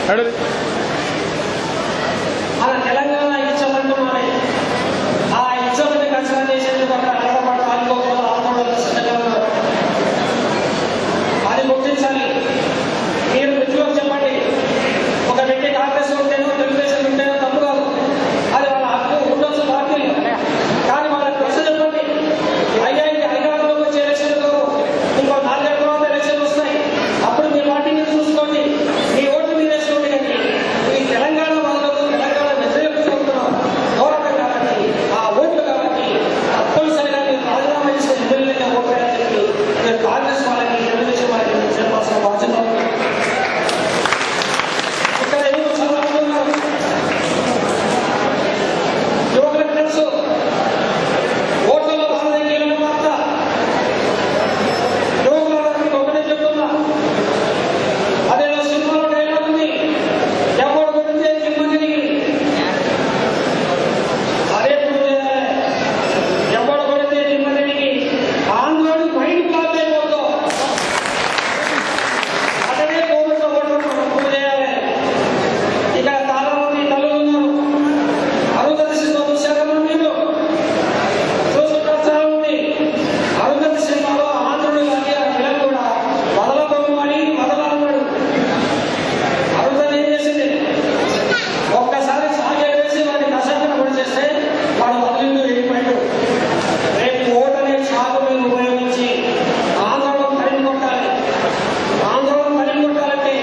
మన తెలంగాణ ఇచ్చామంటున్నామే ఆ ఇచ్చామని కన్సిడర్ చేసేందుకు అక్కడ నిలబడి ఆడుకోకుండా ఆడుకోవడం సిద్ధంగా ఉన్నారు. అది గుర్తించాలి. మీరు మిత్రులకు చెప్పండి, ఒక వ్యక్తి కాంగ్రెస్ ఉంటేనో తెలుగుదేశం ఉంటేనో తప్పు కాదు, అది వాళ్ళ హక్కు ఉండొచ్చు పార్టీలు. కానీ వాళ్ళకి ప్రశ్న చెప్పండి, అయ్యా ఇది అధికారంలోకి వచ్చే ఎలక్షన్లు ఇంకో 4 ఏళ్ళ తర్వాత ఎలక్షన్లు వస్తాయి, అప్పుడు మీ పార్టీని చూసుకోండి, మీ ఓట్లు మీరు వేసుకోండి. కానీ ఈ తెలంగాణ వాళ్ళకు తెలంగాణ వ్యతిరేకత చదువుతున్నాం పోరాటం కాబట్టి ఆ ఓట్లు కాబట్టి తప్పనిసరిగా మీరు రాజీనామా చేసే ఎమ్మెల్యేగా ఓట్లు వేయాలని చెప్పి మీరు కాంగ్రెస్ వాళ్ళకి తెలుగుదేశం వాళ్ళకి చెప్పాల్సిన బాధ్యత ఉంది. ఇక్కడ ఎందుకు చాలా మంది ఉన్నారు, యువకులకు తెలుసు ఓట్లలో భారతీయ కీలక వార్త. యువకులకు ఒకటే చెప్తున్నా, అదేదో సినిమాలో డైలాగ్ ఉంది, ఎవరు కొడితే దిమ్మని అదే ఎవరు కొడితే దిమ్మని ఆంధ్రాని బయట బ్లాక్ అయిపోతాం. అదే కోవిడ్ ఓట్లు చేయాలి. ఇక్కడ చాలా మంది తల్లులు ఉన్నారు, అరుంధతి సినిమా చూశారమ్మా మీరు? చూసుకుంటారు చాలా మంది. అరుంధతి సినిమాలో ఆంధ్రుడు కానీ ఆ పిల్లలు కూడా వదలబొమ్మని వదలన్నాడు. అరుంధతి ఏం చేసింది? ఒక్కసారి సాగే వేసి వాడిని కషాయం కూడా చేస్తే వాడు వదిలిండు వెళ్ళిపోయాడు. రేపు ఓటనే సాగు మీరు ఉపయోగించి ఆంధ్రలో తరిమి కొట్టాలి. ఆంధ్రలో తరిమి కొట్టాలంటే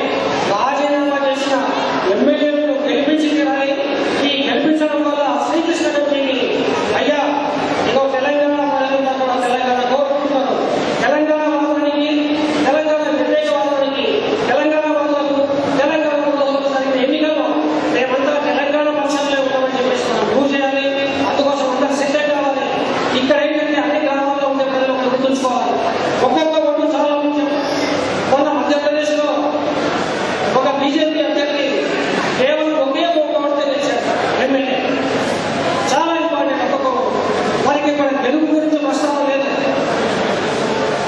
రాజీనామా చేసిన ఎమ్మెల్యేలను గెలిపించి తీరాలి. ఈ గెలిపించడం వల్ల శ్రీకృష్ణ రెడ్డిని అయ్యా ఇగో తెలంగాణ ప్రజలంతా కూడా తెలంగాణ కోరుకుంటున్నారు. తెలంగాణ వాదానికి, తెలంగాణ వ్యతిరేకవాదానికి, తెలంగాణ వాదాలకు, తెలంగాణ వాదాలకు జరిగిన ఎన్నికల్లో మేమంతా తెలంగాణ పక్షంలో ఉంటామని చెప్పేసి మనం ప్రూవ్ చేయాలి. అందుకోసం అందరూ సిద్ధం కావాలి. ఇక్కడ ఏంటంటే అన్ని గ్రామాల్లో ఉండే ప్రజలు గుర్తుంచుకోవాలి, ఒక్కొక్క ఓటు చాలా ముఖ్యం. మొన్న మధ్యప్రదేశ్లో ఒక బీజేపీ అభ్యర్థి కేవలం ఒకే ఓటు ఓడితే గెలిచారు ఎమ్మెల్యే. చాలా ఇంపార్టెంట్ ఒక్కొక్క ఓటు. మనకి ఇక్కడ గెలుపు గురించి ప్రస్తావన లేదు,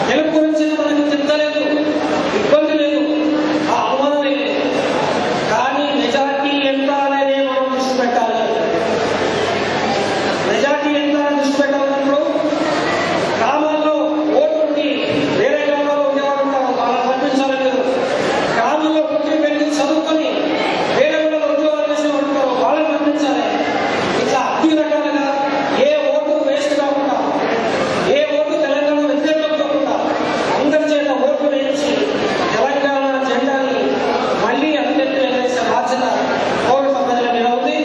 గెలుపు గురించి మనకి చింత లేదు, ఇబ్బంది లేదు, ఆ అనుమానమే లేదు. కానీ మెజార్టీ ఎంత అనేది మనం దృష్టి పెట్టాలి. మెజార్టీ ఎంత అని దృష్టి పెట్టాలన్నప్పుడు గ్రామాల్లో ఓటుండి వేరే గ్రామాల్లో ఉండేవారు ఉంటారు, వాళ్ళని పంపించాలి. మీరు గ్రామంలో పుట్టి పెరిగి చదువుకొని వేరే ఊళ్ళో ఉద్యోగాలు చేసిన వాళ్ళు ఉంటారు, వాళ్ళని పంపించాలి. ఇట్లా అన్ని రకాలుగా ఏ ఓటు వేస్ట్ కాకుండా, ఏ ఓటు తెలంగాణ వ్యతిరేకం కాకుండా అందరి చేత ఓట్లు వేయించి తెలంగాణ జెండాని మళ్ళీ అందరికీ ఎగరేసే బాధ్యత పౌర ప్రజల మీద ఉంది.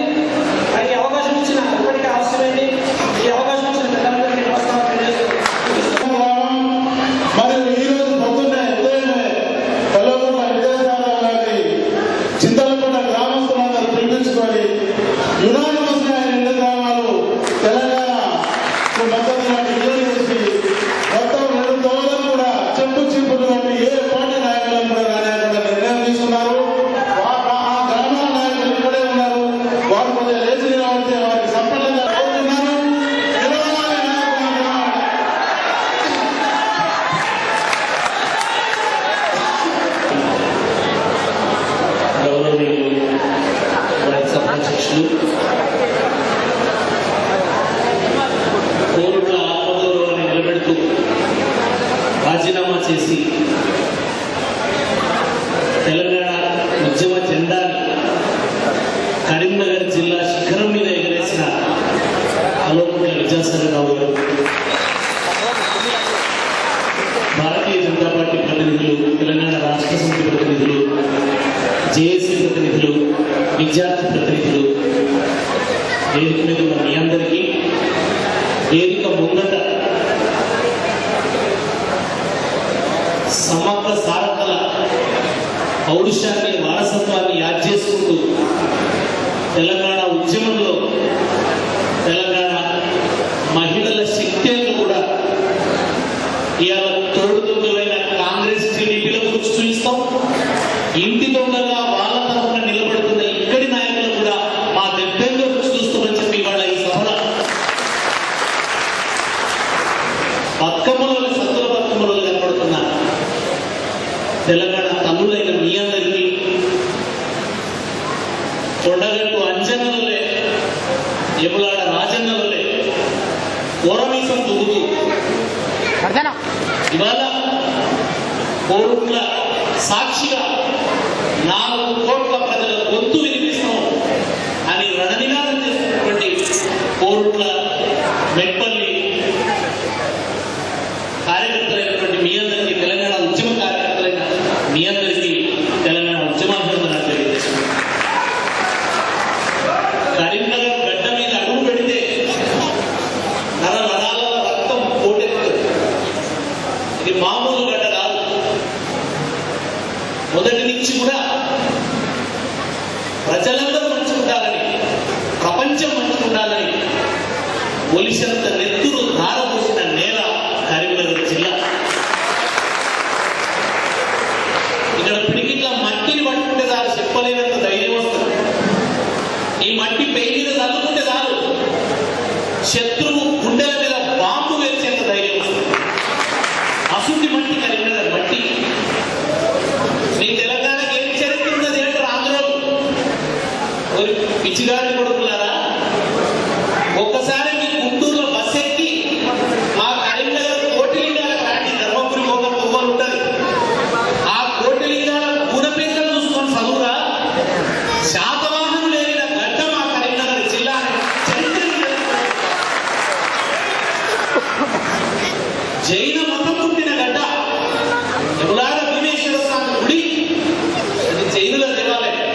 మరి ఈ అవకాశం ఇచ్చిన ఇప్పటికే అవసరమైంది. ఈ అవకాశం ఇచ్చిన పెద్దలందరికీ నమస్కారం తెలియజేస్తున్నాను. మరియు ఈ రోజు పొద్దున్నే ఉదయమే తెల్లగొండ విజయసాగర్ గారి చింతలకొండ గ్రామస్తులందరూ పిలిపించుకొని యునానిమస్ గా 2 గ్రామాలు తెలంగాణ మద్దతు విడుదల చేసి మొత్తం 2 దోవలను కూడా చెప్పు చీపులు వంటి ఏ పార్టీ నాయకులను కూడా రానియకుండా నిర్ణయం తీసుకున్నారు. ఆ గ్రామాల నాయకులు ఇక్కడే ఉన్నారు. వారు కొంచెం లేచి నిలబడితే వారికి సంపన్నంగా కోరుతున్నారు. నిలబడాలి నాయకులు. గౌరవనీయులు వైస్ అధ్యక్షులు, పౌరుల ఆత్మగౌరవాన్ని నిలబెడుతూ రాజీనామా చేసి తెలంగాణ ఉద్యమ జెండాని కరీంనగర్ జిల్లా శిఖరం మీద ఎగరేసిన అలోకుల విజయసాగర్ రావు గారు, భారతీయ జనతా పార్టీ ప్రతినిధులు, తెలంగాణ రాష్ట్ర సమితి ప్రతినిధులు, జేఏసీ ప్రతినిధులు, విద్యార్థి ప్రతినిధులు, వేదిక మీద ఉన్న మీ అందరికీ, వేదిక ముందట సమగ్ర సారథల పౌరుషాన్ని, వారసత్వాన్ని యాద్ చేసుకుంటూ తెలంగాణ ఉద్యమంలో తెలంగాణ మహిళల శక్తిని కూడా ఇవాళ తోడుదొంగలైన కాంగ్రెస్ టీడీపీల గురించి చూపిస్తాం. ఇంటి దొంగగా వాళ్ళ తరఫున నిలబడుతున్న ఇక్కడి నాయకులు కూడా మా దెబ్బెంగా రుచి చూస్తామని చెప్పి ఇవాళ ఈ సభలో బతుకమ్మలో సత్తుల బతుకమ్మలో కనబడుతున్న తెలంగాణ తల్లులైన మీ అందరికీ కోరుట్ల సాక్షిగా 4 కోట్ల ప్రజల గొంతు వినిపిస్తాం అని రణనినాదం చేస్తున్నటువంటి కోరుట్ల మెట్పల్లి కార్యకర్తలైనటువంటి మీ అందరికీ, తెలంగాణ ఉద్యమ కార్యకర్తలైన మీ అందరికీ తెలంగాణ ఉద్యమాభివందనాలు తెలియజేస్తున్నాం. కరీంనగర్ గడ్డ మీద అడుగు పెడితే నరాల రక్తం పోటెత్తుతుంది. ఇది మామూలు గడ్డ కాదు. మొదటి నుంచి కూడా ప్రజలందరూ మంచిగా ఉండాలని, ప్రపంచం మంచిగా ఉండాలని ఒలిసినంత నెత్తురు ధారపోసిన నేల కరీంనగర్ జిల్లా. ఇక్కడ పిడికిట్ల మట్టిని పట్టుకుంటే చాలు, చెప్పలేనంత ధైర్యం వస్తుంది. ఈ మట్టి పెయి మీద చల్లుకుంటే చాలు, శత్రువు గుండెల మీద బాంబు వేసేంత ధైర్యం వస్తుంది. అసుంటి మట్టి కరీంనగర్ మట్టి. మీ తెలంగాణకి ఏం చరిత్ర ఉన్నది అంటే ఆంధ్రలో పిచ్చిగాడి కొడుకులారా, ఒక్కసారి మీ గుంటూరులో బస్ ఎక్కి మా కరీంనగర్ కోటిలింగాల రాండి, ధర్మపురి ఒక తువ్వలు ఉంటుంది. ఆ కోటిలింగాల గుణపెంకలు చూసుకొని చదువురా. శాతవాహనం లేని గడ్డ మా కరీంనగర్ జిల్లా చరిత్ర. జైన మతం పుట్టిన గడ్డ. ఎగులాడ భీమేశ్వర స్వామి గుడి, అది జైనుల దేవాలయం.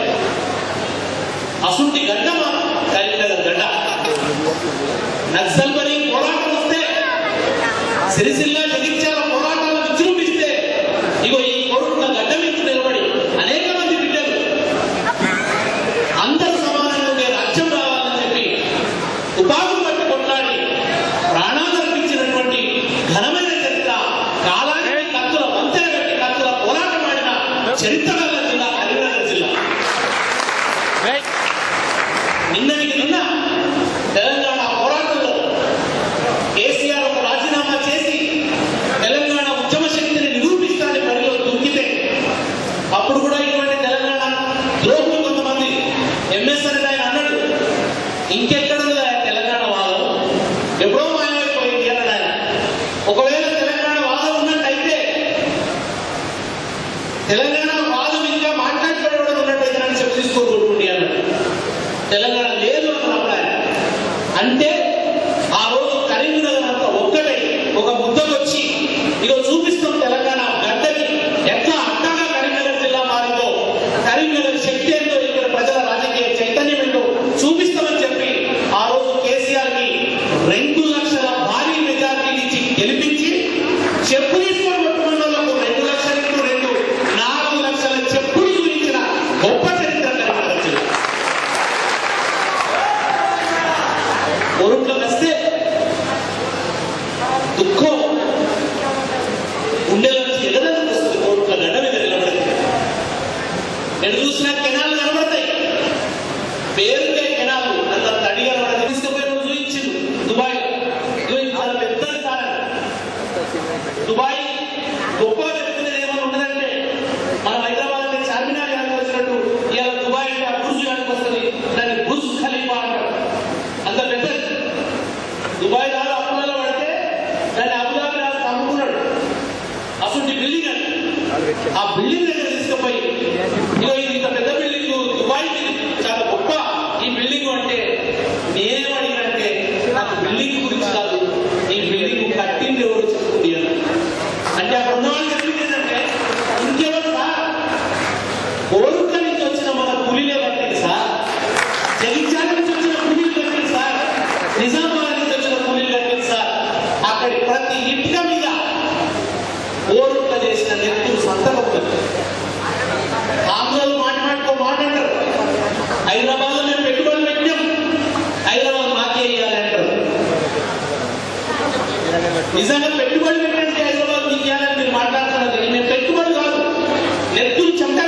అసుంటి గడ్డ మా కరీంనగర్ గడ్డ. నక్సల్బరీ పోరాటం వస్తే, సిరిసిల్ల జగిత్యాల పోరాటాలు విజృంభిస్తే, ఇగో ఈ కోరుట్ల గడ్డ మీద నిలబడి అనేక మంది బిడ్డలు అందరూ సమానంగా రాజ్యం రావాలని చెప్పి ఉపాధులు బట్టి కొట్లాడి ప్రాణాలు అర్పించినటువంటి ఘనమైన చరిత్ర, కాలానికి కత్తుల వంతెన కట్టి కత్తుల పోరాటం ఆడిన చరిత్ర గల జిల్లా కరీంనగర్ జిల్లా. నిన్నటికి నిన్న తెలంగాణ పోరాటంలో కేసీఆర్ ఒక రాజీనామా చేసి తెలంగాణ ఉద్యమ శక్తిని నిరూపిస్తానని పనిలో దుంకితే, అప్పుడు కూడా ఇటువంటి తెలంగాణ ద్రోహులు కొంతమంది ఎంఎస్ఆర్ ఆయన అన్నాడు, ఇంకెక్కడుందా తెలంగాణ వాదం, ఎప్పుడో మాయమైపోయింది అన్నాడు ఆయన. ఒకవేళ తెలంగాణ వాదం ఉన్నట్టయితే, తెలంగాణ వాదం ఇంకా మాట్లాడుకోవడం ఉన్నట్టయితే నన్ను చెప్పి తీసుకోకూడదు అన్నాడు. తెలంగాణ లేదు అన్నప్పుడు ఆయన అంటే, ఆ రోజు కరీంనగర్ అంతా ఒక్కటై ఒక ముద్దకొచ్చి ఇదో చూపిస్తాం తెలంగాణ గడ్డకి ఎట్లా అట్టగా కరీంనగర్ జిల్లా మారిందో, కరీంనగర్ శక్తి ఏంటో, ఇక్కడ ప్రజల రాజకీయ చైతన్యం ఏంటో చూపిస్తామని చెప్పి ఆ రోజు కేసీఆర్ కి 2 లక్షల భారీ మెజార్టీని ఇచ్చి గెలిపించి, చెప్పు తీసుకొని కొట్టుకున్న వాళ్ళకు 2 లక్షల ఇంటూ 2 4 లక్షల చెప్పులు చూపించిన గొప్ప చరిత్ర కరీంనగర్ జిల్లా. కోరుట్ల వస్తే దుఃఖం గుండెల నుంచి ఎగదని వస్తుంది. కోరుట్ల గడ్డ మీద నిలబడితే ఎటు చూసినా కెనాలు కనబడతాయి. పేరుకే కెనాలు, అంత తడి కనబడతాయి. తీసుకుపోయి చూపించిండు దుబాయ్. చాలా పెద్దది కాదు దుబాయ్. గొప్ప చెప్తున్నది ఏమైనా ఉన్నదంటే, మనం హైదరాబాద్ అంటే చార్మినార్ యానికి వచ్చినట్టు ఇవాళ దుబాయ్ అంటే ఆ బుర్జు యానికి వస్తుంది. దాన్ని బుర్జ్ ఖలీఫా అంటారు. అంత పెద్దది. దుబాయ్ రాదు అప్పులలో పడితే దాన్ని అబుదాబి రాదు అమ్ముకున్నాడు. అసలు బిల్డింగ్ అని ఆ బిల్డింగ్ దగ్గర తీసుకుపోయి, ఇగో ఇది ఇంత పెద్ద బిల్డింగ్ దుబాయ్ చాలా గొప్ప ఈ బిల్డింగ్ అంటే, నేనేం అడిగినంటే నాకు బిల్డింగ్ గురించి కాదు, ఈ బిల్డింగ్ కట్టింది ఎవరు చెప్పుకుంది అంటే అక్కడ ఉన్న వాళ్ళు చెప్పింది ఏంటంటే, ఇంకెవరు సార్, కోరుట్ల నుంచి వచ్చిన మన పులిలే కట్టింది సార్, జగిత్యాల నుంచి వచ్చిన పులిలు కట్టింది సార్, నిజామాబాద్ నుంచి వచ్చిన పులిలు కట్టింది సార్. అక్కడి ప్రతి ఇటుక మీద కోరుట్ల చేసిన నెత్తులు సంతకం. ఆంధ్రలో మాట్లాడుకో మాట అంటారు, హైదరాబాద్ లో మేము పెట్టుబడులు పెట్టాం, హైదరాబాద్ మాకే ఇవ్వాలి అంటారు. నిజంగా పెట్టుబడులు పెట్టండి హైదరాబాద్ మీకు ఇవ్వాలని మీరు మాట్లాడుతున్నది. మేము పెట్టుబడి కాదు, నెత్తులు చెమట